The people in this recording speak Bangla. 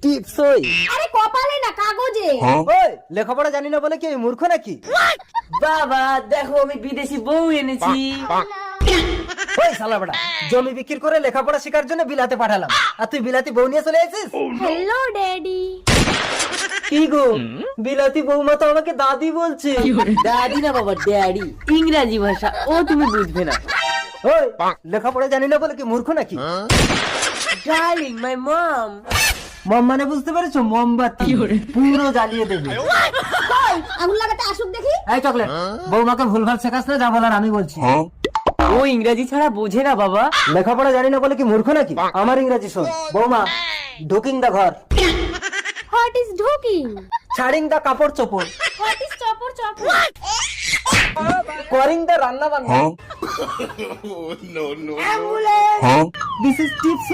টিপসই। আরে কপালে না, কাগজে। ওই লেখাপড়া জানি না বলে কি আমি মূর্খ নাকি? বাবা দেখো আমি বিদেশি বউ এনেছি। ওই শালা বড়া, জমি বিক্রি করে লেখাপড়া শেখার জন্য বিলাতে পাঠালাম, আর তুই বিলাতি বউ নিয়ে চলে আসিস? Hello daddy. কি গো, বিলাতি বৌমা তো আমাকে দাদি বলছে। দাদি না বাবা, ড্যাডি, ইংরাজি ভাষা, ও তুমি বুঝবে না। ওই লেখাপড়া জানি না বলে কি মূর্খ নাকি? ডার্লিং মাই মম। মম মানে বুঝতে পেরেছো? মোমবাতি পুরো জ্বালিয়ে দেবে। কই আগুন লাগাতে আসুক দেখি। এই চকলেট, বৌমাকে ভুলভাল শেখাস না, যা বলার আমি বলছি। ও ইংরাজি ছাড়া বোঝে না বাবা। লেখাপড়া জানি না বলে কি মূর্খ নাকি? আমার ইংরাজি শোন। বৌমা, ঢুকিং দা ঘর, হোয়াট ইজ ঢুকিং? ছাড়িং দা কাপড় চোপড়, হোয়াট ইজ চপর চপর? করিং দা রান্না বান্না, দিস ইজ টিপস।